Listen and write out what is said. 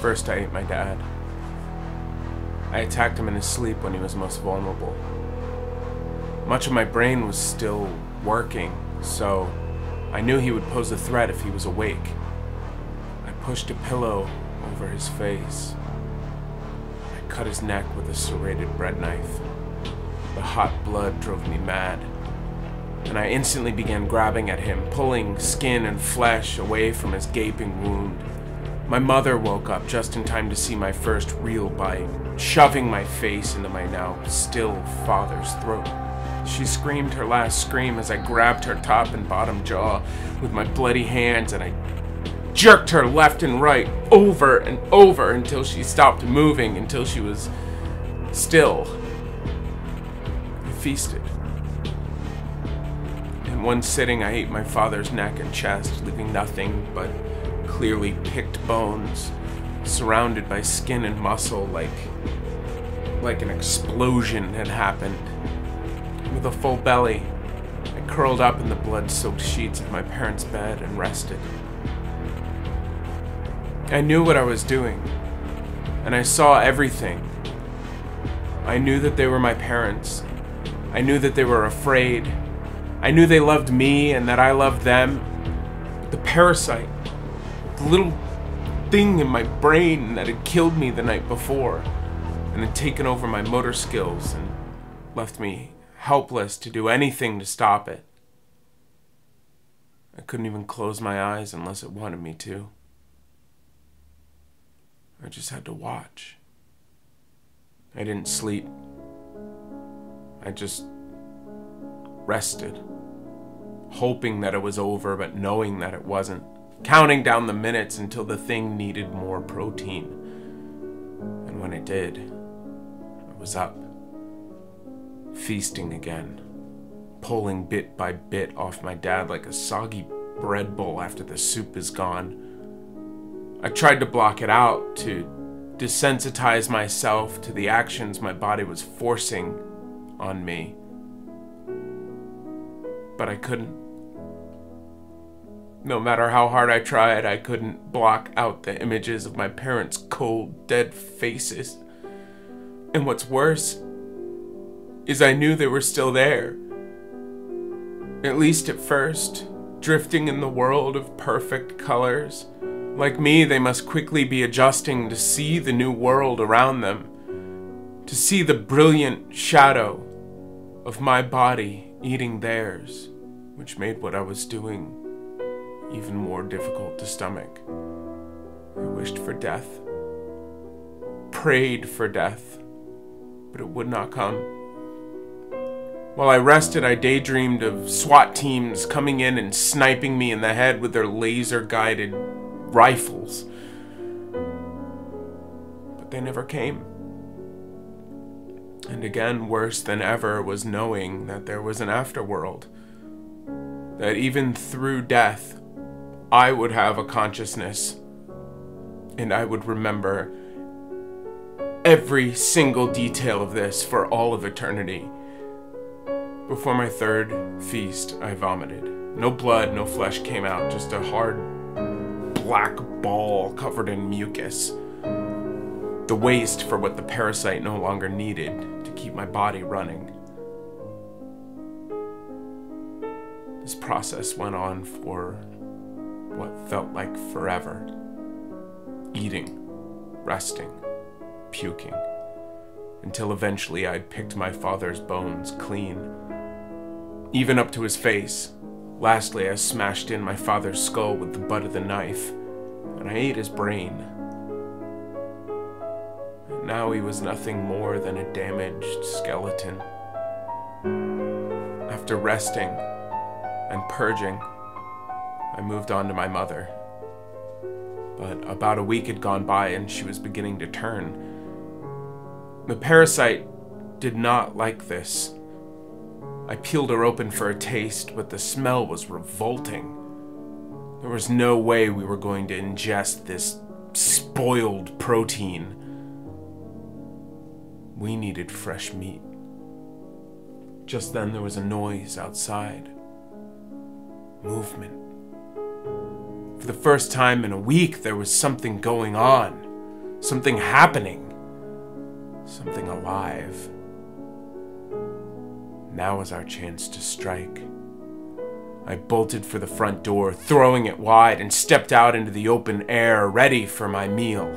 First, I ate my dad. I attacked him in his sleep when he was most vulnerable. Much of my brain was still working, so I knew he would pose a threat if he was awake. I pushed a pillow over his face. I cut his neck with a serrated bread knife. The hot blood drove me mad, and I instantly began grabbing at him, pulling skin and flesh away from his gaping wound. My mother woke up just in time to see my first real bite, shoving my face into my now still father's throat. She screamed her last scream as I grabbed her top and bottom jaw with my bloody hands, and I jerked her left and right over and over until she stopped moving, until she was still. I feasted. In one sitting, I ate my father's neck and chest, leaving nothing but clearly picked bones, surrounded by skin and muscle, like an explosion had happened. With a full belly, I curled up in the blood-soaked sheets of my parents' bed and rested. I knew what I was doing, and I saw everything. I knew that they were my parents. I knew that they were afraid. I knew they loved me and that I loved them. But the parasite, the little thing in my brain that had killed me the night before and had taken over my motor skills and left me helpless to do anything to stop it. I couldn't even close my eyes unless it wanted me to. I just had to watch. I didn't sleep. I just rested, hoping that it was over, but knowing that it wasn't, counting down the minutes until the thing needed more protein. And when it did, I was up, feasting again, pulling bit by bit off my dad like a soggy bread bowl after the soup is gone. I tried to block it out, to desensitize myself to the actions my body was forcing on me. But I couldn't. No matter how hard I tried, I couldn't block out the images of my parents' cold, dead faces. And what's worse is I knew they were still there. At least at first, drifting in the world of perfect colors. Like me, they must quickly be adjusting to see the new world around them, to see the brilliant shadow of my body eating theirs, which made what I was doing even more difficult to stomach. I wished for death, prayed for death, but it would not come. While I rested, I daydreamed of SWAT teams coming in and sniping me in the head with their laser-guided rifles. But they never came. And again, worse than ever was knowing that there was an afterworld. That even through death, I would have a consciousness. And I would remember every single detail of this for all of eternity. Before my third feast, I vomited. No blood, no flesh came out, just a hard black ball covered in mucus. The waste for what the parasite no longer needed to keep my body running. This process went on for what felt like forever. Eating, resting, puking, until eventually I'd picked my father's bones clean, even up to his face. Lastly, I smashed in my father's skull with the butt of the knife, and I ate his brain. And now he was nothing more than a damaged skeleton. After resting and purging, I moved on to my mother. But about a week had gone by and she was beginning to turn. The parasite did not like this. I peeled her open for a taste, but the smell was revolting. There was no way we were going to ingest this spoiled protein. We needed fresh meat. Just then there was a noise outside. Movement. For the first time in a week, there was something going on. Something happening. Something alive. Now was our chance to strike. I bolted for the front door, throwing it wide, and stepped out into the open air, ready for my meal.